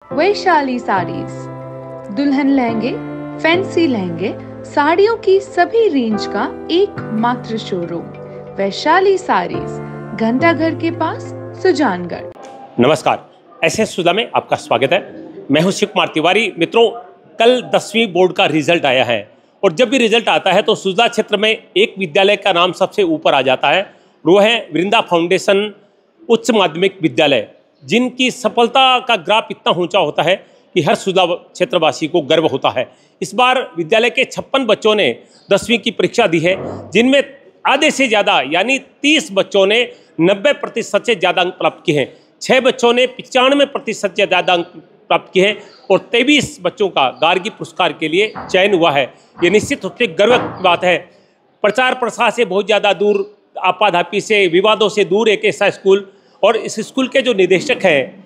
वैशाली साड़ीज, दुल्हन लहंगे, फैंसी लहंगे, साड़ियों की सभी रेंज का एकमात्र शोरूम वैशाली साड़ीज, घंटाघर के पास, सुजानगढ़। नमस्कार, ऐसे सुधा में आपका स्वागत है। मैं हूं शिव कुमार तिवारी। मित्रों, कल 10वीं बोर्ड का रिजल्ट आया है और जब भी रिजल्ट आता है तो सुधा क्षेत्र में एक विद्यालय का नाम सबसे ऊपर आ जाता है। वो है वृंदा फाउंडेशन उच्च माध्यमिक विद्यालय, जिनकी सफलता का ग्राफ इतना ऊंचा होता है कि हर सुधा क्षेत्रवासी को गर्व होता है। इस बार विद्यालय के 56 बच्चों ने 10वीं की परीक्षा दी है, जिनमें आधे से ज़्यादा यानी 30 बच्चों ने 90% से ज़्यादा अंक प्राप्त किए हैं। 6 बच्चों ने 95% से ज़्यादा अंक प्राप्त किए हैं और 23 बच्चों का गार्गी पुरस्कार के लिए चयन हुआ है। ये निश्चित रूप से गर्व की बात है। प्रचार प्रसार से बहुत ज़्यादा दूर, आपाधापी से, विवादों से दूर एक ऐसा स्कूल, और इस स्कूल के जो निदेशक हैं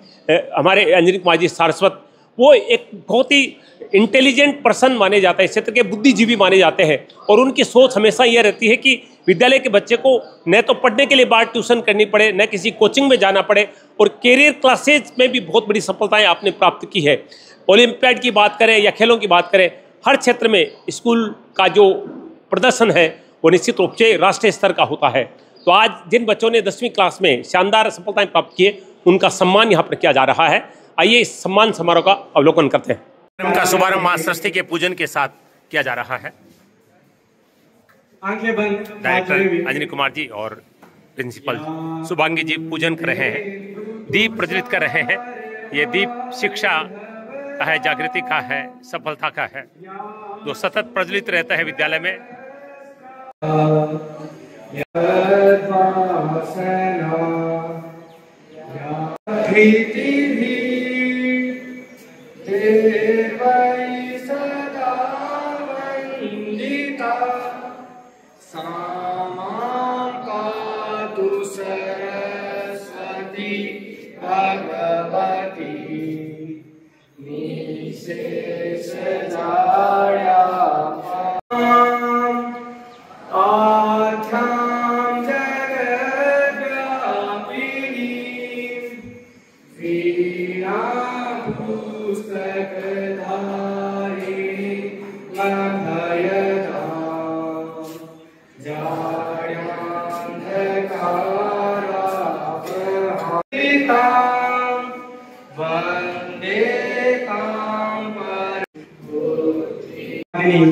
हमारे अंजनी कुमार जी सारस्वत, वो एक बहुत ही इंटेलिजेंट पर्सन माने जाते हैं, क्षेत्र के बुद्धिजीवी माने जाते हैं। और उनकी सोच हमेशा यह रहती है कि विद्यालय के बच्चे को न तो पढ़ने के लिए बाहर ट्यूशन करनी पड़े, न किसी कोचिंग में जाना पड़े, और कैरियर क्लासेज में भी बहुत बड़ी सफलताएं आपने प्राप्त की है। ओलंपियाड की बात करें या खेलों की बात करें, हर क्षेत्र में स्कूल का जो प्रदर्शन है वो निश्चित रूप से राष्ट्रीय स्तर का होता है। तो आज जिन बच्चों ने 10वीं क्लास में शानदार सफलताएं प्राप्त किए, उनका सम्मान यहाँ पर किया जा रहा है। आइए इस सम्मान समारोह का अवलोकन करते हैं। कार्यक्रम का शुभारंभ मां सरस्वती के पूजन के साथ किया जा रहा है। डायरेक्टर अंजनी कुमार जी और प्रिंसिपल शुभांगी जी पूजन कर रहे हैं, दीप प्रज्वलित कर रहे हैं। ये दीप शिक्षा का है, जागृति का है, सफलता का है, जो सतत प्रज्वलित रहता है विद्यालय में।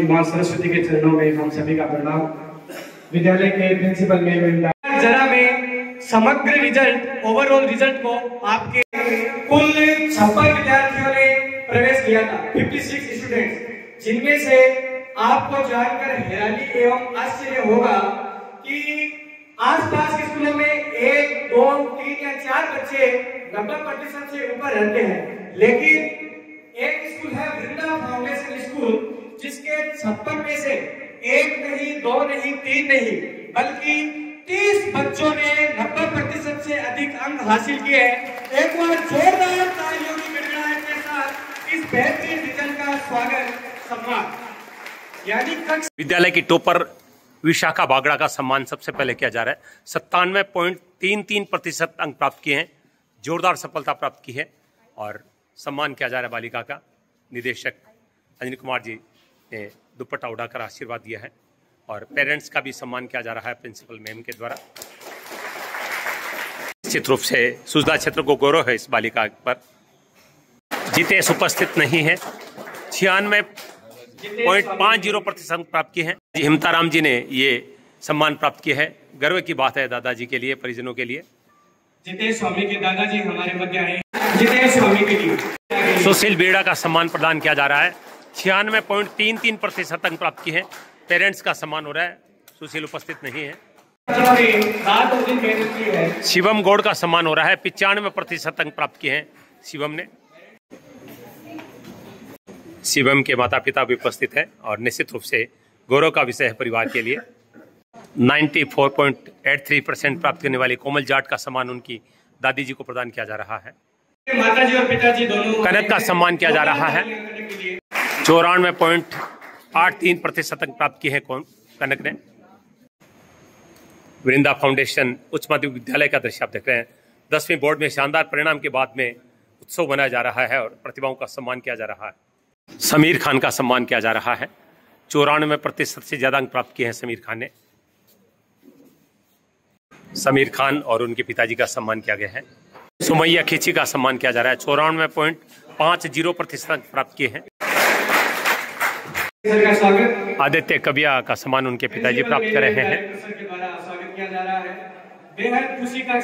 मां सरस्वती के चरणों में हम सभी का प्रणाम। विद्यालय के प्रिंसिपल मैम, जरा मैं समग्र रिजल्ट, ओवरऑल रिजल्ट को आपके कुल 56 विद्यार्थियों ने प्रवेश किया था, 56 स्टूडेंट्स, जिनमें से आपको जानकर हैरानी एवं आश्चर्य होगा कि आसपास के स्कूलों में 1, 2, 3 या 4 बच्चे 90% से ऊपर रहते हैं, लेकिन एक स्कूल है वृंदा फाउंडेशन स्कूल, जिसके 56 में से 1 नहीं, 2 नहीं, 3 नहीं, बल्कि 30 बच्चों ने 90% से अधिक अंक हासिल किए हैं। एक बार जोरदार तालियों की गड़गड़ाहट के साथ इस बेहतरीन रिजल्ट का स्वागत, सम्मान। यानी विद्यालय की टॉपर विशाखा बागड़ा का सम्मान सबसे पहले किया जा रहा है। 97.33% अंक प्राप्त किए हैं, जोरदार सफलता प्राप्त की है और सम्मान किया जा रहा है बालिका का। निदेशक अंजनी कुमार जी ने दुपट्टा उड़ाकर आशीर्वाद दिया है और पेरेंट्स का भी सम्मान किया जा रहा है प्रिंसिपल मैम के द्वारा। निश्चित रूप से सुधा क्षेत्र को गौरव है इस बालिका पर। जितेश उपस्थित नहीं है, 96.50% अंक प्राप्त किए हैं। हिमताराम जी ने ये सम्मान प्राप्त किया है। गर्व की बात है दादाजी के लिए, परिजनों के लिए। जितेश स्वामी के दादाजी हमारे मध्य आए, जितेश स्वामी के लिए सुशील बेड़ा का सम्मान प्रदान किया जा रहा है। 96.33% अंक प्राप्त किए हैं। पेरेंट्स का सम्मान हो रहा है, सुशील उपस्थित नहीं है। शिवम गौड़ का सम्मान हो रहा है, 95% अंक प्राप्त किए हैं शिवम ने। शिवम के माता पिता भी उपस्थित हैं और निश्चित रूप से गौरव का विषय है परिवार के लिए। 94.83% प्राप्त करने वाली कोमल जाट का सम्मान उनकी दादी जी को प्रदान किया जा रहा है। माताजी और पिताजी दोनों कनक का सम्मान किया जा रहा है। 94.83% अंक प्राप्त किए हैं कनक ने। वृंदा फाउंडेशन उच्च माध्यमिक विद्यालय का दृश्य आप देख रहे हैं। 10वीं बोर्ड में शानदार परिणाम के बाद में उत्सव मनाया जा रहा है और प्रतिभाओं का सम्मान किया जा रहा है। समीर खान का सम्मान किया जा रहा है। 94% से ज्यादा अंक प्राप्त किए हैं समीर खान ने। समीर खान और उनके पिताजी का सम्मान किया गया है। सुमैया खींची का सम्मान किया जा रहा है। 94.50% अंक प्राप्त किए हैं। आदित्य कबिया का सम्मान उनके पिताजी प्राप्त कर रहे हैं।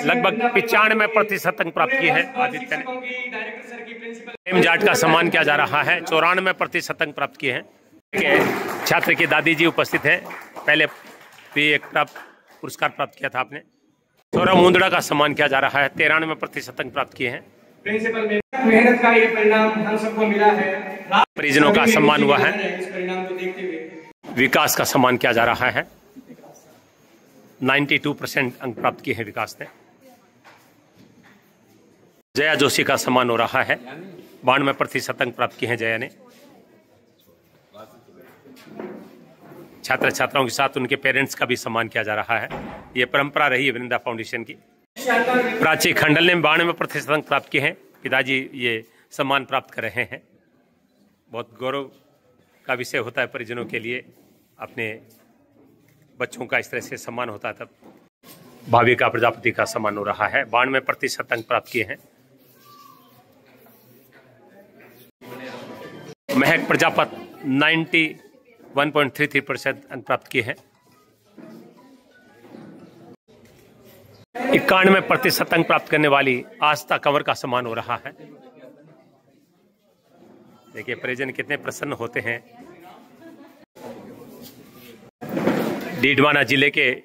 लगभग 95% अंक प्राप्त किए हैं आदित्य ने। प्रेम जाट का सम्मान किया जा रहा है। 94% अंक प्राप्त किए हैं। छात्र की दादी जी उपस्थित हैं। पहले भी एक पुरस्कार प्राप्त किया था आपने। सौरभ मुंदड़ा का सम्मान किया जा रहा है। 93% अंक प्राप्त किए हैं। प्रिंसिपल मेहनत का ये परिणाम हम सबको मिला है। परिजनों का सम्मान हुआ है। इस परिणाम को देखते हुए विकास का सम्मान किया जा रहा है। 92% अंक प्राप्त किए हैं विकास ने। जया जोशी का सम्मान हो रहा है। 92% अंक प्राप्त किए हैं जया ने। छात्र छात्राओं के साथ उनके पेरेंट्स का भी सम्मान किया जा रहा है। ये परंपरा रही है वृंदा फाउंडेशन की। प्राची खंडल ने 92% अंक प्राप्त किए हैं। पिताजी ये सम्मान प्राप्त कर रहे हैं। बहुत गौरव का विषय होता है परिजनों के लिए, अपने बच्चों का इस तरह से सम्मान होता है। तब भाविका प्रजापति का सम्मान हो रहा है। 92% अंक प्राप्त किए हैं। महक प्रजापत 91.33% अंक प्राप्त किए हैं। 91% अंक प्राप्त करने वाली आस्था कंवर का सम्मान हो रहा है। देखिए परिजन कितने प्रसन्न होते हैं। डीडवाना जिले के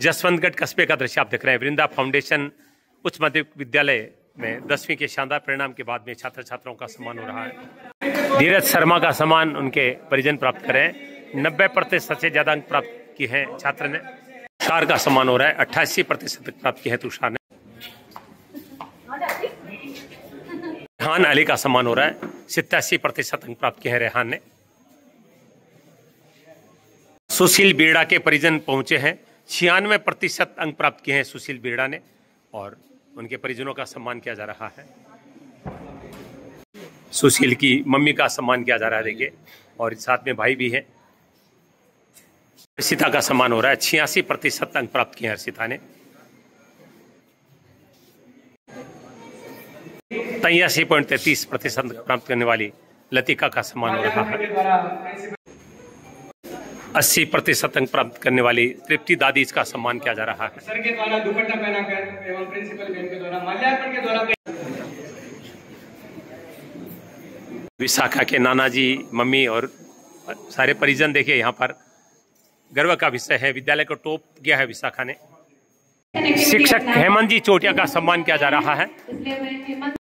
जसवंतगढ़ कस्बे का दृश्य आप देख रहे हैं। वृंदा फाउंडेशन उच्च माध्यमिक विद्यालय में 10वीं के शानदार परिणाम के बाद में छात्र छात्राओं का सम्मान हो रहा है। धीरज शर्मा का सम्मान उनके परिजन प्राप्त करें। 90% से ज्यादा अंक प्राप्त किए हैं छात्र ने। तुषार का सम्मान हो रहा है। 88% प्राप्त किए हैं तुषार ने। रेहान अली का सम्मान हो रहा है। 87% अंक प्राप्त किए हैं रेहान ने। सुशील बीड़ा के परिजन पहुंचे हैं। 96% अंक प्राप्त किए हैं सुशील बीड़ा ने और उनके परिजनों का सम्मान किया जा रहा है। सुशील की मम्मी का सम्मान किया जा रहा है देखिए, और साथ में भाई भी है। हर्षिता का सम्मान हो रहा है। 86% अंक प्राप्त किए हैं हर्षिता ने। 83.33% प्राप्त करने वाली लतिका का सम्मान हो रहा है। 80% अंक प्राप्त करने वाली तृप्ति दादी का सम्मान किया जा रहा है। सर के द्वारा दुपट्टा पहनाकर एवं प्रिंसिपल मैम के द्वारा माल्यार्पण के द्वारा विशाखा के नाना जी, मम्मी और सारे परिजन देखिए यहाँ पर गर्व का विषय है। विद्यालय को टॉप किया है विशाखा ने। शिक्षक हेमंत जी चोटिया का सम्मान किया जा रहा है।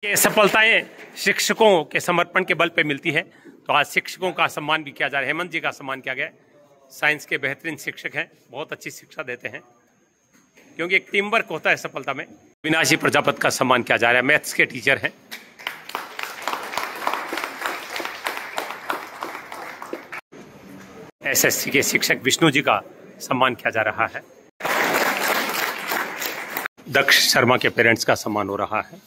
ये सफलताएं शिक्षकों के समर्पण के बल पे मिलती है, तो आज शिक्षकों का सम्मान भी किया जा रहा है। हेमंत जी का सम्मान किया गया। साइंस के बेहतरीन शिक्षक हैं, बहुत अच्छी शिक्षा देते हैं, क्योंकि एक टीम वर्क होता है सफलता में। विनाशी प्रजापत का सम्मान किया जा रहा है। मैथ्स के टीचर हैं। एसएससी के शिक्षक विष्णु जी का सम्मान किया जा रहा है। दक्ष शर्मा के पेरेंट्स का सम्मान हो रहा है।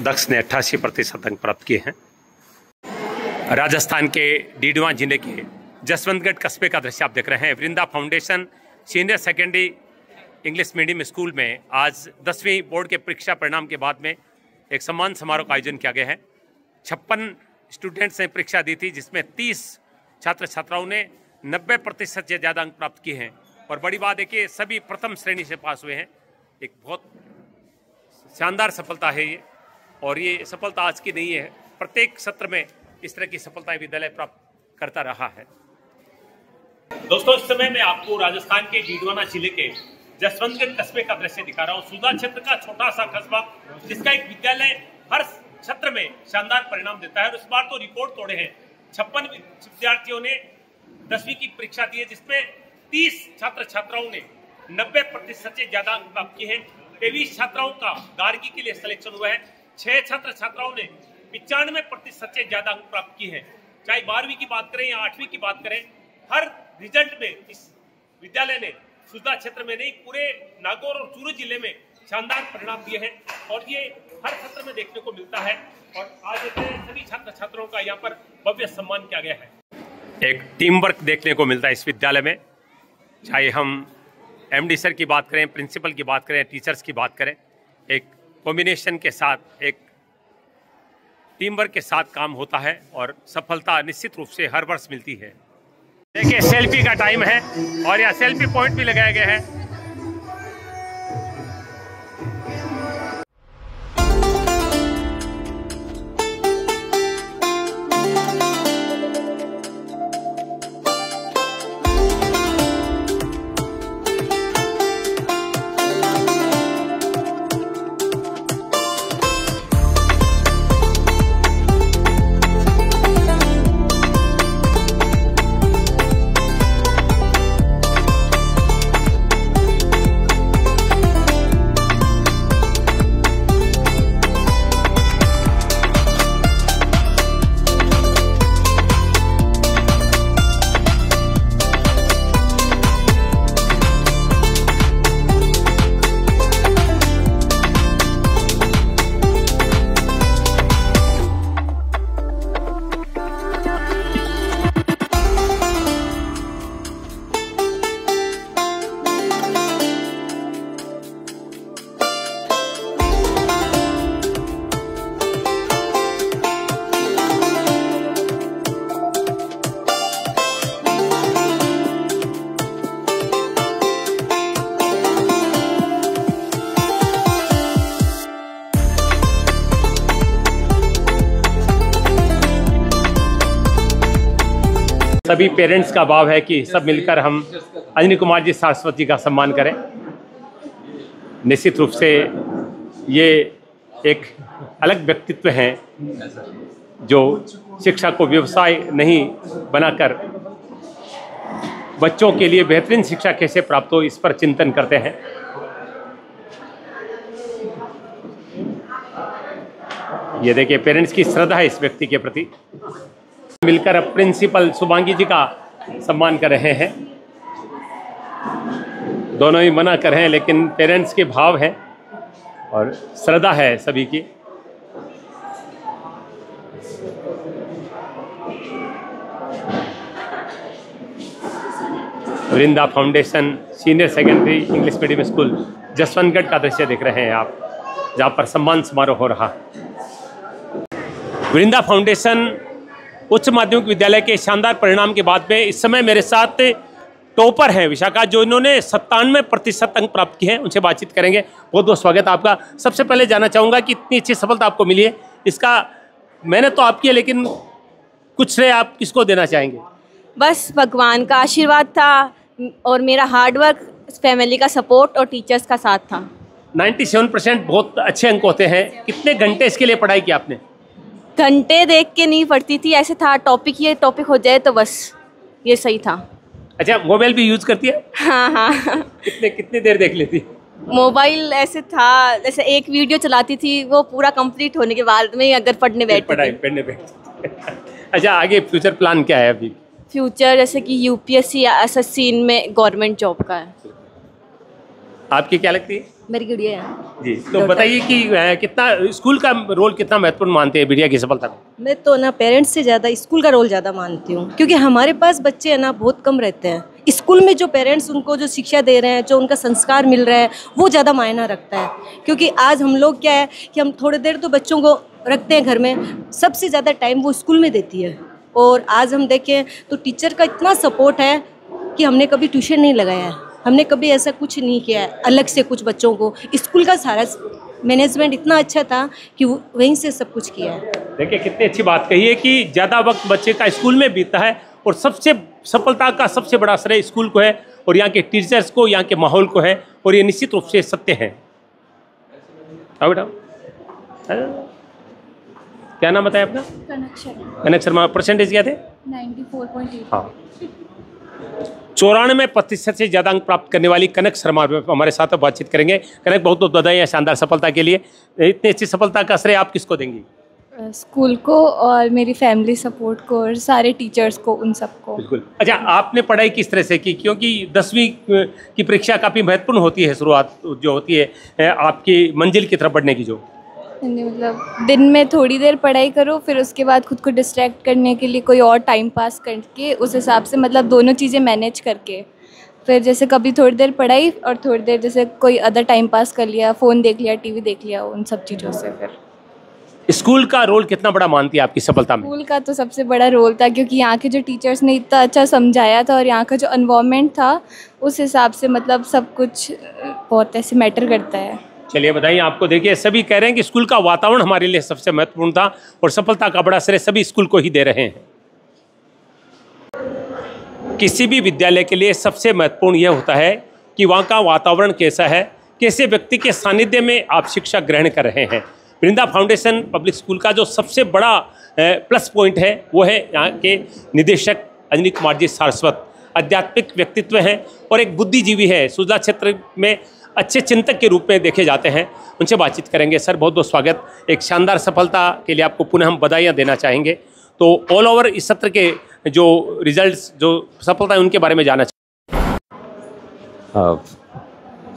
दक्ष ने 88% अंक प्राप्त किए हैं। राजस्थान के डीडवा जिले के जसवंतगढ़ कस्बे का दृश्य आप देख रहे हैं। Vrinda foundation senior secondary English medium school में आज 10वीं बोर्ड के परीक्षा परिणाम के बाद में एक सम्मान समारोह का आयोजन किया गया है। 56 स्टूडेंट्स ने परीक्षा दी थी, जिसमें 30 छात्र छात्राओं ने 90% से ज़्यादा अंक प्राप्त किए हैं। और बड़ी बात है कि सभी प्रथम श्रेणी से पास हुए हैं। एक बहुत शानदार सफलता है ये, और ये सफलता आज की नहीं है। प्रत्येक सत्र में इस तरह की सफलताएं विद्यालय प्राप्त करता रहा है। दोस्तों इस समय मैं आपको राजस्थान के डीडवाना जिले के जसवंतगढ़ कस्बे का दृश्य दिखा रहा हूँ। सुधा क्षेत्र का छोटा सा कस्बा, जिसका एक विद्यालय हर क्षेत्र में शानदार परिणाम देता है। और इस बार तो रिकॉर्ड तोड़े हैं। 56 विद्यार्थियों ने 10वीं की परीक्षा दी है, जिसमें 30 छात्र छात्राओं ने 90% से ज्यादा अंक प्राप्त किए हैं। 23 छात्राओं का गार्गी के लिए सिलेक्शन हुआ है। 6 छात्र छात्राओं ने 95% से ज्यादा अंक प्राप्त किए हैं। चाहे 12वीं की बात करें या 8वीं की बात करें, हर रिजल्ट में इस विद्यालय ने सुधा क्षेत्र में नहीं, पूरे नागौर और चूरू जिले में शानदार परिणाम दिए हैं और ये हर सत्र में देखने को मिलता है। और आज सभी छात्र छात्रों का यहाँ पर भव्य सम्मान किया गया है। एक टीम वर्क देखने को मिलता है इस विद्यालय में, चाहे हम एमडी सर की बात करें, प्रिंसिपल की बात करें, टीचर्स की बात करें, एक कॉम्बिनेशन के साथ, एक टीम वर्क के साथ काम होता है और सफलता निश्चित रूप से हर वर्ष मिलती है। देखिए सेल्फी का टाइम है और यहाँ सेल्फी पॉइंट भी लगाया गया है। सभी पेरेंट्स का भाव है कि सब मिलकर हम अंजनी कुमार जी सरस्वती का सम्मान करें। निश्चित रूप से ये एक अलग व्यक्तित्व हैं जो शिक्षा को व्यवसाय नहीं बनाकर बच्चों के लिए बेहतरीन शिक्षा कैसे प्राप्त हो इस पर चिंतन करते हैं। ये देखिए पेरेंट्स की श्रद्धा है इस व्यक्ति के प्रति। मिलकर अब प्रिंसिपल शुभांगी जी का सम्मान कर रहे हैं। दोनों ही मना कर रहे हैं लेकिन पेरेंट्स के भाव है और श्रद्धा है सभी की। Vrinda foundation senior secondary English medium school Jaswantgarh का दृश्य देख रहे हैं आप, जहाँ पर सम्मान समारोह हो रहा। वृंदा फाउंडेशन उच्च माध्यमिक विद्यालय के शानदार परिणाम के बाद में इस समय मेरे साथ टॉपर हैं विशाखा, जो इन्होंने 97% अंक प्राप्त किए हैं। उनसे बातचीत करेंगे। बहुत बहुत स्वागत है आपका। सबसे पहले जानना चाहूँगा कि इतनी अच्छी सफलता आपको मिली है, इसका मैंने तो आपकी है लेकिन कुछ श्रेय आप किसको देना चाहेंगे? बस भगवान का आशीर्वाद था और मेरा हार्डवर्क, फैमिली का सपोर्ट और टीचर्स का साथ था। 97% बहुत अच्छे अंक होते हैं। कितने घंटे इसके लिए पढ़ाई की आपने? घंटे देख के नहीं पढ़ती थी, ऐसे था टॉपिक ये टॉपिक हो जाए तो बस ये सही था। अच्छा, मोबाइल भी यूज करती है? हाँ हाँ। कितने देर देख लेती? मोबाइल ऐसे था, जैसे एक वीडियो चलाती थी, वो पूरा कंप्लीट होने के बाद में अगर पढ़ने बैठती। अच्छा, आगे फ्यूचर प्लान क्या है अभी? फ्यूचर जैसे कि यूपीएससी या एसएससी, इनमें गवर्नमेंट जॉब का है। आपकी क्या लगती है? मेरी गुड़िया है जी। तो बताइए कि कितना स्कूल का रोल कितना महत्वपूर्ण मानते हैं बिटिया की सफलता में? मैं तो ना पेरेंट्स से ज़्यादा स्कूल का रोल ज़्यादा मानती हूँ, क्योंकि हमारे पास बच्चे है ना बहुत कम रहते हैं। स्कूल में जो पेरेंट्स उनको जो शिक्षा दे रहे हैं, जो उनका संस्कार मिल रहा है, वो ज़्यादा मायना रखता है। क्योंकि आज हम लोग क्या है कि हम थोड़ी देर तो बच्चों को रखते हैं घर में, सबसे ज़्यादा टाइम वो स्कूल में देती है। और आज हम देखें तो टीचर का इतना सपोर्ट है कि हमने कभी ट्यूशन नहीं लगाया है, हमने कभी ऐसा कुछ नहीं किया है अलग से कुछ बच्चों को। स्कूल का सारा मैनेजमेंट इतना अच्छा था कि वहीं से सब कुछ किया है। देखिए कितनी अच्छी बात कही है कि ज़्यादा वक्त बच्चे का स्कूल में बीतता है और सबसे सफलता का सबसे बड़ा श्रेय स्कूल को है और यहाँ के टीचर्स को, यहाँ के माहौल को है। और ये निश्चित रूप से सत्य है। बेटा क्या नाम बताया अपना? कनक शर्मा। परसेंटेज क्या थे? 94.8। हाँ, 94% से ज़्यादा अंक प्राप्त करने वाली कनक शर्मा हमारे साथ बातचीत करेंगे। कनक, बहुत बहुत बधाई है शानदार सफलता के लिए। इतनी अच्छी सफलता का श्रेय आप किसको देंगी? स्कूल को और मेरी फैमिली सपोर्ट को और सारे टीचर्स को, उन सबको। बिल्कुल। अच्छा, आपने पढ़ाई किस तरह से की? क्योंकि 10वीं की परीक्षा काफ़ी महत्वपूर्ण होती है, शुरुआत जो होती है आपकी मंजिल की तरफ बढ़ने की जो। मतलब दिन में थोड़ी देर पढ़ाई करो, फिर उसके बाद खुद को डिस्ट्रैक्ट करने के लिए कोई और टाइम पास करके, उस हिसाब से मतलब दोनों चीज़ें मैनेज करके, फिर जैसे कभी थोड़ी देर पढ़ाई और थोड़ी देर जैसे कोई अदर टाइम पास कर लिया, फ़ोन देख लिया, टीवी देख लिया, उन सब चीज़ों से। फिर स्कूल का रोल कितना बड़ा मानती है आपकी सफलता में? स्कूल का तो सबसे बड़ा रोल था, क्योंकि यहाँ के जो टीचर्स ने इतना अच्छा समझाया था और यहाँ का जो एनवायरनमेंट था, उस हिसाब से मतलब सब कुछ बहुत ऐसे मैटर करता है। चलिए बताइए आपको। देखिए, सभी कह रहे हैं कि स्कूल का वातावरण हमारे लिए सबसे महत्वपूर्ण था और सफलता का बड़ा श्रेय सभी स्कूल को ही दे रहे हैं। किसी भी विद्यालय के लिए सबसे महत्वपूर्ण यह होता है कि वहाँ का वातावरण कैसा है, कैसे व्यक्ति के सानिध्य में आप शिक्षा ग्रहण कर रहे हैं। वृंदा फाउंडेशन पब्लिक स्कूल का जो सबसे बड़ा प्लस पॉइंट है वो है यहाँ के निदेशक अंजनी कुमार जी सारस्वत। आध्यात्मिक व्यक्तित्व हैं और एक बुद्धिजीवी है, सुजला क्षेत्र में अच्छे चिंतक के रूप में देखे जाते हैं। उनसे बातचीत करेंगे। सर, बहुत बहुत स्वागत। एक शानदार सफलता के लिए आपको पुनः हम बधाइयाँ देना चाहेंगे। तो ऑल ओवर इस सत्र के जो रिजल्ट्स, जो सफलता है, उनके बारे में जानना चाहिए।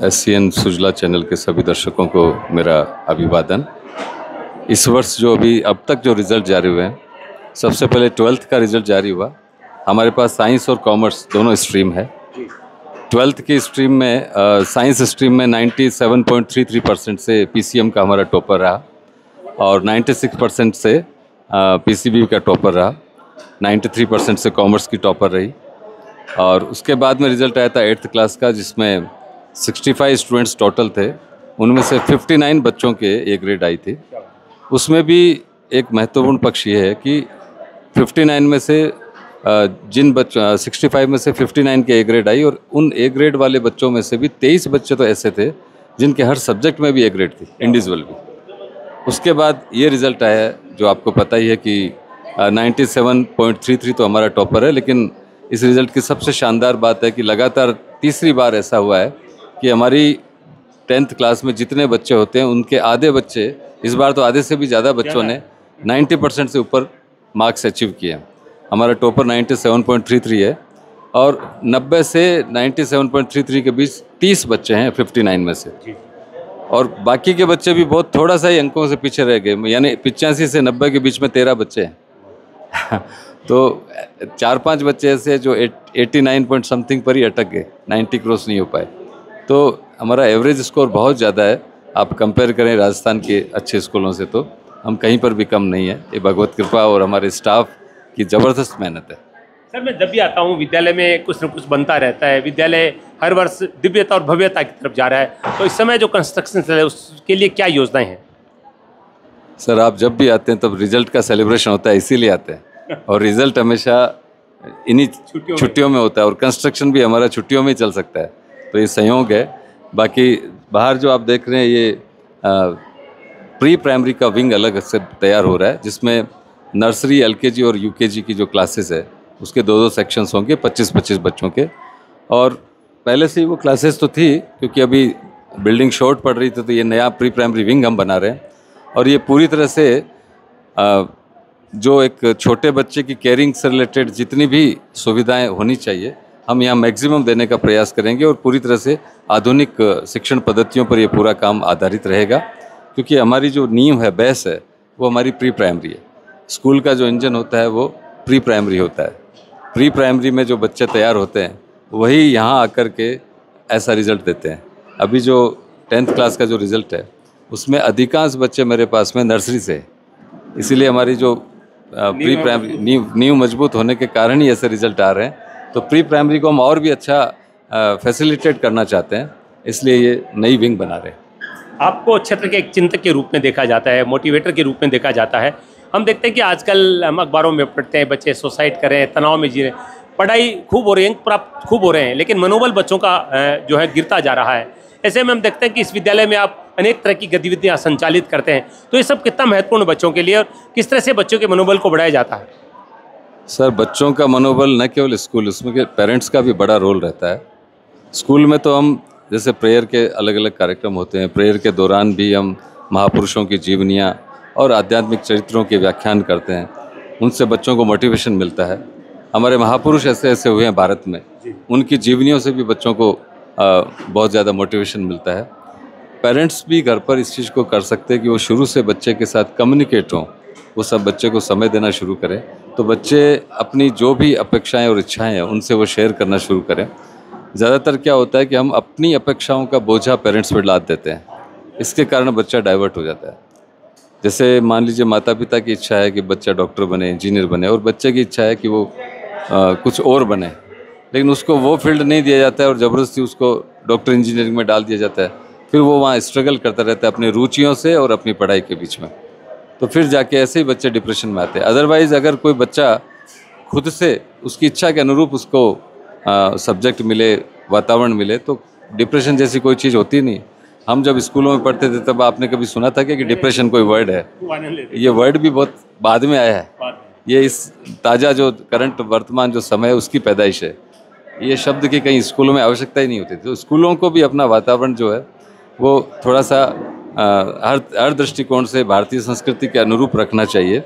SCN सुजला चैनल के सभी दर्शकों को मेरा अभिवादन। इस वर्ष जो अभी अब तक जो रिज़ल्ट जारी हुए हैं, सबसे पहले 12th का रिज़ल्ट जारी हुआ। हमारे पास साइंस और कॉमर्स दोनों स्ट्रीम है। 12th की स्ट्रीम में साइंस स्ट्रीम में 97.33% से PCM का हमारा टॉपर रहा और 96% से PCB का टॉपर रहा, 93% से कॉमर्स की टॉपर रही। और उसके बाद में रिज़ल्ट आया था 8th क्लास का, जिसमें 65 स्टूडेंट्स टोटल थे, उनमें से 59 बच्चों के ए ग्रेड आई थी। उसमें भी एक महत्वपूर्ण पक्ष ये है कि 59 में से जिन बच्चों 65 में से 59 के ए ग्रेड आई, और उन ए ग्रेड वाले बच्चों में से भी 23 बच्चे तो ऐसे थे जिनके हर सब्जेक्ट में भी ए ग्रेड थी, इंडिविजुअल भी। उसके बाद ये रिज़ल्ट आया जो आपको पता ही है कि 97.33 तो हमारा टॉपर है। लेकिन इस रिज़ल्ट की सबसे शानदार बात है कि लगातार तीसरी बार ऐसा हुआ है कि हमारी 10th क्लास में जितने बच्चे होते हैं उनके आधे बच्चे, इस बार तो आधे से भी ज़्यादा बच्चों ने 90% से ऊपर मार्क्स अचीव किए हैं। हमारा टॉपर 97.33 है और 90 से 97.33 के बीच 30 बच्चे हैं 59 में से, और बाकी के बच्चे भी बहुत थोड़ा सा ही अंकों से पीछे रह गए, यानी 85 से 90 के बीच में 13 बच्चे हैं। तो 4-5 बच्चे ऐसे जो 89 पॉइंट समथिंग पर ही अटक गए, 90 क्रॉस नहीं हो पाए। तो हमारा एवरेज स्कोर बहुत ज़्यादा है। आप कंपेयर करें राजस्थान के अच्छे स्कूलों से तो हम कहीं पर भी कम नहीं है। ये भगवत कृपा और हमारे स्टाफ की ज़बरदस्त मेहनत है। सर, मैं जब भी आता हूँ विद्यालय में कुछ न कुछ बनता रहता है। विद्यालय हर वर्ष दिव्यता और भव्यता की तरफ जा रहा है, तो इस समय जो कंस्ट्रक्शन चल रहा है उसके लिए क्या योजनाएं हैं? सर, आप जब भी आते हैं तब रिजल्ट का सेलिब्रेशन होता है, इसीलिए आते हैं। और रिजल्ट हमेशा इन्हीं छुट्टियों में होता है, और कंस्ट्रक्शन भी हमारा छुट्टियों में ही चल सकता है, तो ये संयोग है। बाकी बाहर जो आप देख रहे हैं ये प्री प्राइमरी का विंग अलग से तैयार हो रहा है, जिसमें नर्सरी, LKG और UKG की जो क्लासेस है उसके 2-2 सेक्शंस होंगे 25-25 बच्चों के। और पहले से ही वो क्लासेस तो थी, क्योंकि अभी बिल्डिंग शॉर्ट पड़ रही थी, तो ये नया प्री प्राइमरी विंग हम बना रहे हैं। और ये पूरी तरह से जो एक छोटे बच्चे की केयरिंग से रिलेटेड जितनी भी सुविधाएं होनी चाहिए, हम यहाँ मैक्सिमम देने का प्रयास करेंगे। और पूरी तरह से आधुनिक शिक्षण पद्धतियों पर ये पूरा काम आधारित रहेगा, क्योंकि हमारी जो नींव है, बेस है, वो हमारी प्री प्राइमरी है। स्कूल का जो इंजन होता है वो प्री प्राइमरी होता है। प्री प्राइमरी में जो बच्चे तैयार होते हैं वही यहाँ आकर के ऐसा रिज़ल्ट देते हैं। अभी जो 10th क्लास का जो रिज़ल्ट है उसमें अधिकांश बच्चे मेरे पास में नर्सरी से है, इसीलिए हमारी जो प्री प्राइमरी नींव मजबूत होने के कारण ही ऐसे रिज़ल्ट आ रहे हैं। तो प्री प्राइमरी को हम और भी अच्छा फैसिलिटेट करना चाहते हैं, इसलिए ये नई विंग बना रहे हैं। आपको क्षेत्र के एक चिंतक के रूप में देखा जाता है, मोटिवेटर के रूप में देखा जाता है। हम देखते हैं कि आजकल हम अखबारों में पढ़ते हैं बच्चे सुसाइड कर रहे हैं, तनाव में जी रहे हैं, पढ़ाई खूब हो रही है, प्राप्त खूब हो रहे हैं, लेकिन मनोबल बच्चों का जो है गिरता जा रहा है। ऐसे में हम देखते हैं कि इस विद्यालय में आप अनेक तरह की गतिविधियाँ संचालित करते हैं, तो ये सब कितना महत्वपूर्ण बच्चों के लिए और किस तरह से बच्चों के मनोबल को बढ़ाया जाता है? सर, बच्चों का मनोबल न केवल स्कूल, उसमें पेरेंट्स का भी बड़ा रोल रहता है। स्कूल में तो हम जैसे प्रेयर के अलग अलग कार्यक्रम होते हैं, प्रेयर के दौरान भी हम महापुरुषों की जीवनियाँ और आध्यात्मिक चरित्रों के व्याख्यान करते हैं, उनसे बच्चों को मोटिवेशन मिलता है। हमारे महापुरुष ऐसे ऐसे हुए हैं भारत में, उनकी जीवनियों से भी बच्चों को बहुत ज़्यादा मोटिवेशन मिलता है। पेरेंट्स भी घर पर इस चीज़ को कर सकते हैं कि वो शुरू से बच्चे के साथ कम्युनिकेट हों, वो सब बच्चे को समय देना शुरू करें, तो बच्चे अपनी जो भी अपेक्षाएं और इच्छाएं हैं उनसे वो शेयर करना शुरू करें। ज़्यादातर क्या होता है कि हम अपनी अपेक्षाओं का बोझा पेरेंट्स पर लाद देते हैं, इसके कारण बच्चा डाइवर्ट हो जाता है। जैसे मान लीजिए माता पिता की इच्छा है कि बच्चा डॉक्टर बने, इंजीनियर बने, और बच्चे की इच्छा है कि वो कुछ और बने, लेकिन उसको वो फील्ड नहीं दिया जाता है और ज़बरदस्ती उसको डॉक्टर इंजीनियरिंग में डाल दिया जाता है। फिर वो वहाँ स्ट्रगल करता रहता है अपनी रुचियों से और अपनी पढ़ाई के बीच में, तो फिर जाके ऐसे ही बच्चे डिप्रेशन में आते हैं। अदरवाइज़ अगर कोई बच्चा खुद से उसकी इच्छा के अनुरूप उसको सब्जेक्ट मिले, वातावरण मिले, तो डिप्रेशन जैसी कोई चीज़ होती नहीं। हम जब स्कूलों में पढ़ते थे तब आपने कभी सुना था कि डिप्रेशन कोई वर्ड है? ये वर्ड भी बहुत बाद में आया है, ये इस ताज़ा जो करंट वर्तमान जो समय है उसकी पैदाइश है। ये शब्द की कहीं स्कूलों में आवश्यकता ही नहीं होती। तो स्कूलों को भी अपना वातावरण जो है वो थोड़ा सा हर दृष्टिकोण से भारतीय संस्कृति के अनुरूप रखना चाहिए,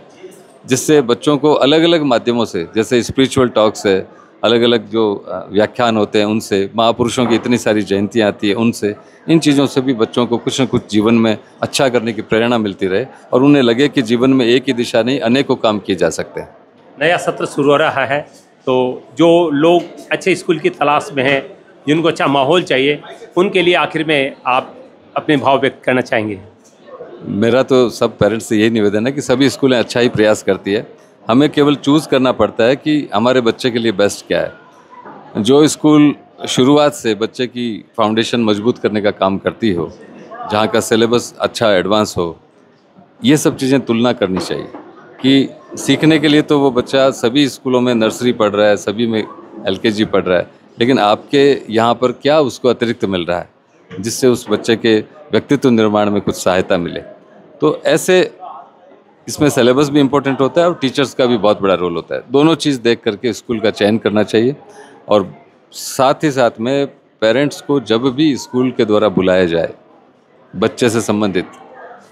जिससे बच्चों को अलग अलग माध्यमों से, जैसे स्पिरिचुअल टॉक्स है, अलग अलग जो व्याख्यान होते हैं उनसे, महापुरुषों की इतनी सारी जयंतियाँ आती है उनसे, इन चीज़ों से भी बच्चों को कुछ न कुछ जीवन में अच्छा करने की प्रेरणा मिलती रहे और उन्हें लगे कि जीवन में एक ही दिशा नहीं अनेकों काम किए जा सकते हैं। नया सत्र शुरू हो रहा है, तो जो लोग अच्छे स्कूल की तलाश में हैं, जिनको अच्छा माहौल चाहिए, उनके लिए आखिर में आप अपने भाव व्यक्त करना चाहेंगे? मेरा तो सब पेरेंट्स से यही निवेदन है कि सभी स्कूलें अच्छा ही प्रयास करती है, हमें केवल चूज़ करना पड़ता है कि हमारे बच्चे के लिए बेस्ट क्या है। जो स्कूल शुरुआत से बच्चे की फाउंडेशन मजबूत करने का काम करती हो, जहाँ का सिलेबस अच्छा एडवांस हो, ये सब चीज़ें तुलना करनी चाहिए कि सीखने के लिए तो वो बच्चा सभी स्कूलों में नर्सरी पढ़ रहा है, सभी में LKG पढ़ रहा है, लेकिन आपके यहाँ पर क्या उसको अतिरिक्त मिल रहा है जिससे उस बच्चे के व्यक्तित्व निर्माण में कुछ सहायता मिले। तो ऐसे इसमें सिलेबस भी इम्पोर्टेंट होता है और टीचर्स का भी बहुत बड़ा रोल होता है। दोनों चीज़ देख करके स्कूल का चयन करना चाहिए, और साथ ही साथ में पेरेंट्स को जब भी स्कूल के द्वारा बुलाया जाए बच्चे से संबंधित,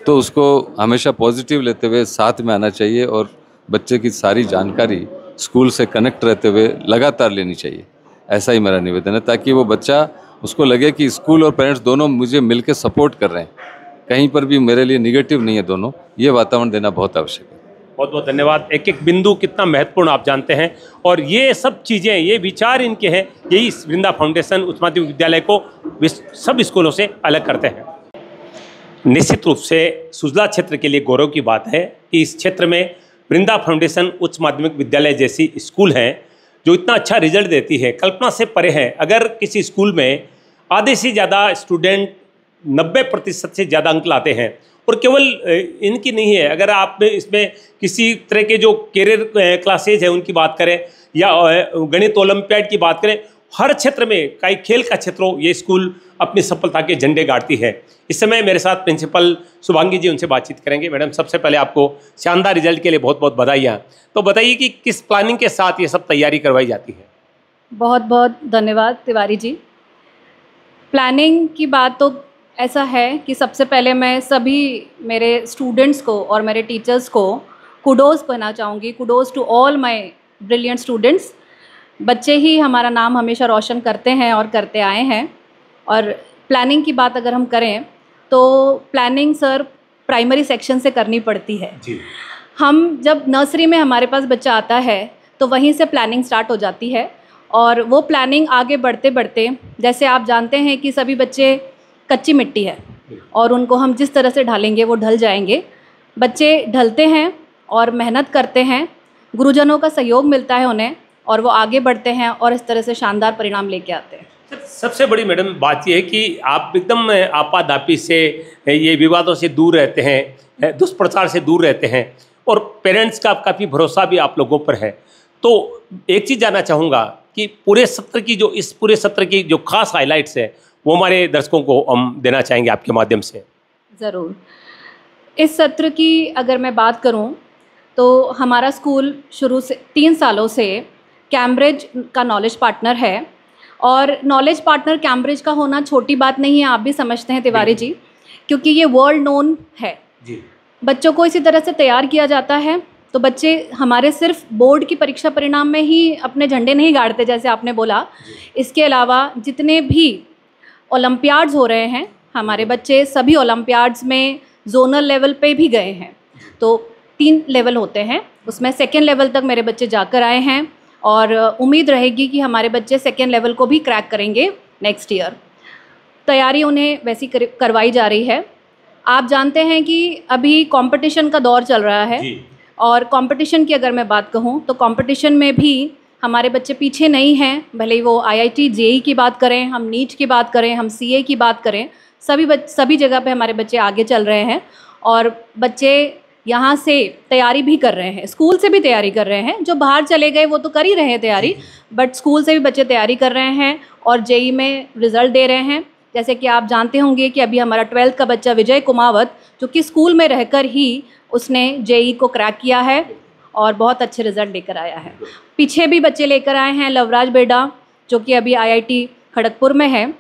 तो उसको हमेशा पॉजिटिव लेते हुए साथ में आना चाहिए और बच्चे की सारी जानकारी स्कूल से कनेक्ट रहते हुए लगातार लेनी चाहिए। ऐसा ही मेरा निवेदन है, ताकि वो बच्चा, उसको लगे कि स्कूल और पेरेंट्स दोनों मुझे मिलकर सपोर्ट कर रहे हैं, कहीं पर भी मेरे लिए निगेटिव नहीं है दोनों। ये वातावरण देना बहुत आवश्यक है। बहुत बहुत धन्यवाद। एक एक बिंदु कितना महत्वपूर्ण आप जानते हैं, और ये सब चीज़ें, ये विचार इनके हैं, यही वृंदा फाउंडेशन उच्च माध्यमिक विद्यालय को सब स्कूलों से अलग करते हैं। निश्चित रूप से सुजला क्षेत्र के लिए गौरव की बात है कि इस क्षेत्र में वृंदा फाउंडेशन उच्च माध्यमिक विद्यालय जैसी स्कूल हैं जो इतना अच्छा रिजल्ट देती है, कल्पना से परे है। अगर किसी स्कूल में आधे से ज़्यादा स्टूडेंट 90% से ज़्यादा अंक लाते हैं, और केवल इनकी नहीं है, अगर आप इसमें किसी तरह के जो कैरियर क्लासेज हैं उनकी बात करें या गणित ओलंपियाड की बात करें, हर क्षेत्र में, कई खेल का क्षेत्र हो, ये स्कूल अपनी सफलता के झंडे गाड़ती है। इस समय मेरे साथ प्रिंसिपल शुभांगी जी, उनसे बातचीत करेंगे। मैडम, सबसे पहले आपको शानदार रिजल्ट के लिए बहुत बहुत बधाइयाँ। तो बताइए कि किस प्लानिंग के साथ ये सब तैयारी करवाई जाती है? बहुत बहुत धन्यवाद तिवारी जी। प्लानिंग की बात तो ऐसा है कि सबसे पहले मैं सभी मेरे स्टूडेंट्स को और मेरे टीचर्स को कुडोज़ कहना चाहूँगी। Kudos to all my brilliant students. बच्चे ही हमारा नाम हमेशा रोशन करते हैं और करते आए हैं। और प्लानिंग की बात अगर हम करें तो प्लानिंग सर प्राइमरी सेक्शन से करनी पड़ती है जी। हम जब नर्सरी में हमारे पास बच्चा आता है तो वहीं से प्लानिंग स्टार्ट हो जाती है, और वो प्लानिंग आगे बढ़ते बढ़ते, जैसे आप जानते हैं कि सभी बच्चे कच्ची मिट्टी है और उनको हम जिस तरह से ढालेंगे वो ढल जाएंगे। बच्चे ढलते हैं और मेहनत करते हैं, गुरुजनों का सहयोग मिलता है उन्हें, और वो आगे बढ़ते हैं और इस तरह से शानदार परिणाम लेके आते हैं। सबसे बड़ी मैडम बात यह है कि आप एकदम आपाधापी से, ये विवादों से दूर रहते हैं, दुष्प्रचार से दूर रहते हैं, और पेरेंट्स का काफ़ी भरोसा भी आप लोगों पर है। तो एक चीज़ जानना चाहूँगा कि पूरे सत्र की जो, इस पूरे सत्र की जो खास हाइलाइट्स है वो हमारे दर्शकों को हम देना चाहेंगे आपके माध्यम से। ज़रूर। इस सत्र की अगर मैं बात करूं तो हमारा स्कूल शुरू से 3 सालों से कैम्ब्रिज का नॉलेज पार्टनर है, और नॉलेज पार्टनर कैम्ब्रिज का होना छोटी बात नहीं है, आप भी समझते हैं तिवारी जी, क्योंकि ये वर्ल्ड नोन है जी। बच्चों को इसी तरह से तैयार किया जाता है। तो बच्चे हमारे सिर्फ बोर्ड की परीक्षा परिणाम में ही अपने झंडे नहीं गाड़ते जैसे आपने बोला, इसके अलावा जितने भी ओलंपियाड्स हो रहे हैं हमारे बच्चे सभी ओलंपियाड्स में जोनल लेवल पे भी गए हैं। तो 3 लेवल होते हैं, उसमें 2nd लेवल तक मेरे बच्चे जाकर आए हैं और उम्मीद रहेगी कि हमारे बच्चे 2nd लेवल को भी क्रैक करेंगे नेक्स्ट ईयर। तैयारी उन्हें वैसी करवाई जा रही है। आप जानते हैं कि अभी कंपटीशन का दौर चल रहा है और कंपटीशन की अगर मैं बात कहूँ तो कंपटीशन में भी हमारे बच्चे पीछे नहीं हैं। भले ही वो IIT JEE की बात करें, हम नीट की बात करें, हम CA की बात करें, सभी जगह पे हमारे बच्चे आगे चल रहे हैं और बच्चे यहाँ से तैयारी भी कर रहे हैं, स्कूल से भी तैयारी कर रहे हैं। जो बाहर चले गए वो तो कर ही रहे हैं तैयारी, बट स्कूल से भी बच्चे तैयारी कर रहे हैं और JEE में रिज़ल्ट दे रहे हैं। जैसे कि आप जानते होंगे कि अभी हमारा 12th का बच्चा विजय कुमावत, जो कि स्कूल में रहकर ही उसने JEE को क्रैक किया है और बहुत अच्छे रिज़ल्ट लेकर आया है। पीछे भी बच्चे लेकर आए हैं, लवराज बेड़ा जो कि अभी IIT खड़गपुर में है।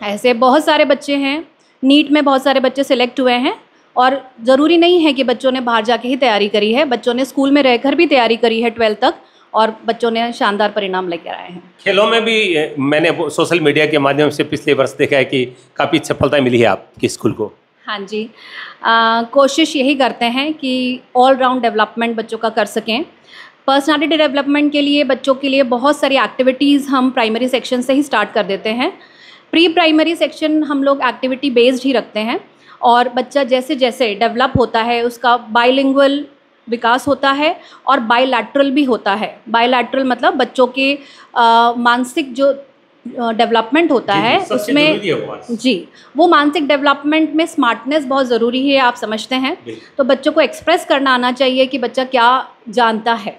ऐसे बहुत सारे बच्चे हैं, नीट में बहुत सारे बच्चे सिलेक्ट हुए हैं और ज़रूरी नहीं है कि बच्चों ने बाहर जाके ही तैयारी करी है, बच्चों ने स्कूल में रहकर भी तैयारी करी है 12th तक और बच्चों ने शानदार परिणाम लेकर आए हैं। खेलों में भी मैंने सोशल मीडिया के माध्यम से पिछले वर्ष देखा है कि काफ़ी सफलता मिली है आपके स्कूल को। हाँ जी, कोशिश यही करते हैं कि ऑल राउंड डेवलपमेंट बच्चों का कर सकें। पर्सनालिटी डेवलपमेंट के लिए बच्चों के लिए बहुत सारी एक्टिविटीज़ हम प्राइमरी सेक्शन से ही स्टार्ट कर देते हैं। प्री प्राइमरी सेक्शन हम लोग एक्टिविटी बेस्ड ही रखते हैं और बच्चा जैसे जैसे डेवलप होता है उसका बाइलिंगुअल विकास होता है और बायलैटरल भी होता है। बायलैटरल मतलब बच्चों के मानसिक जो डेवलपमेंट होता है उसमें जी वो मानसिक डेवलपमेंट में स्मार्टनेस बहुत ज़रूरी है, आप समझते हैं। तो बच्चों को एक्सप्रेस करना आना चाहिए कि बच्चा क्या जानता है।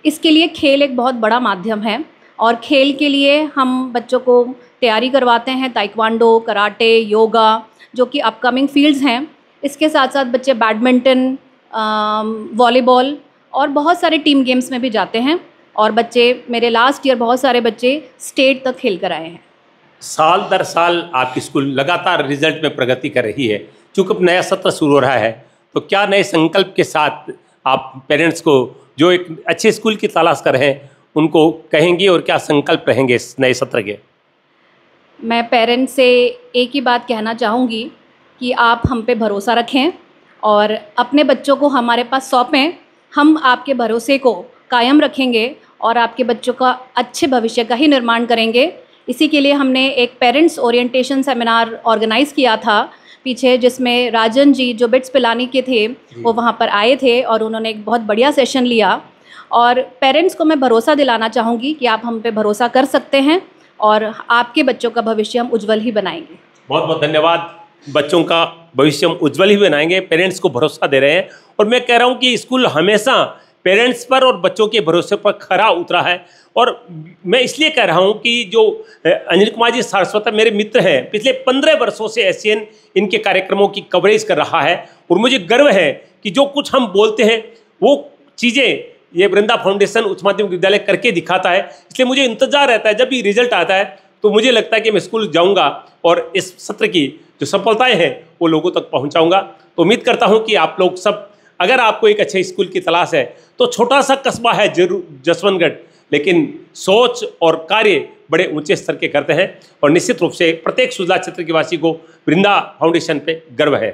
इसके लिए खेल एक बहुत बड़ा माध्यम है और खेल के लिए हम बच्चों को तैयारी करवाते हैं, ताइक्वांडो, कराटे, योगा जो कि अपकमिंग फील्ड्स हैं। इसके साथ साथ बच्चे बैडमिंटन, वॉलीबॉल और बहुत सारे टीम गेम्स में भी जाते हैं और बच्चे मेरे लास्ट ईयर बहुत सारे बच्चे स्टेट तक खेल कर आए हैं। साल दर साल आपकी स्कूल लगातार रिजल्ट में प्रगति कर रही है। चूँकि अब नया सत्र शुरू हो रहा है तो क्या नए संकल्प के साथ आप पेरेंट्स को जो एक अच्छे स्कूल की तलाश कर रहे हैं उनको कहेंगी और क्या संकल्प रहेंगे इस नए सत्र के? मैं पेरेंट्स से एक ही बात कहना चाहूँगी कि आप हम पे भरोसा रखें और अपने बच्चों को हमारे पास सौंपें। हम आपके भरोसे को कायम रखेंगे और आपके बच्चों का अच्छे भविष्य का ही निर्माण करेंगे। इसी के लिए हमने एक पेरेंट्स ओरिएंटेशन सेमिनार ऑर्गेनाइज़ किया था पीछे, जिसमें राजन जी जो बिट्स पिलानी के थे वो वहाँ पर आए थे और उन्होंने एक बहुत बढ़िया सेशन लिया। और पेरेंट्स को मैं भरोसा दिलाना चाहूँगी कि आप हम पे भरोसा कर सकते हैं और आपके बच्चों का भविष्य हम उज्जवल ही बनाएंगे। बहुत बहुत धन्यवाद। बच्चों का भविष्य हम उज्जवल ही बनाएंगे, पेरेंट्स को भरोसा दे रहे हैं। और मैं कह रहा हूँ कि स्कूल हमेशा पेरेंट्स पर और बच्चों के भरोसे पर खरा उतरा है। और मैं इसलिए कह रहा हूँ कि जो अनिल कुमार जी सारस्वत मेरे मित्र हैं, पिछले 15 वर्षों से SCN इनके कार्यक्रमों की कवरेज कर रहा है और मुझे गर्व है कि जो कुछ हम बोलते हैं वो चीज़ें ये वृंदा फाउंडेशन उच्च माध्यमिक विद्यालय करके दिखाता है। इसलिए मुझे इंतजार रहता है जब भी रिजल्ट आता है तो मुझे लगता है कि मैं स्कूल जाऊंगा और इस सत्र की जो सफलताएं हैं वो लोगों तक पहुंचाऊंगा। तो उम्मीद करता हूं कि आप लोग सब, अगर आपको एक अच्छे स्कूल की तलाश है तो छोटा सा कस्बा है जरूर जसवंतगढ़, लेकिन सोच और कार्य बड़े ऊंचे स्तर के करते हैं और निश्चित रूप से प्रत्येक सुजला क्षेत्र के वासी को वृंदा फाउंडेशन पे गर्व है।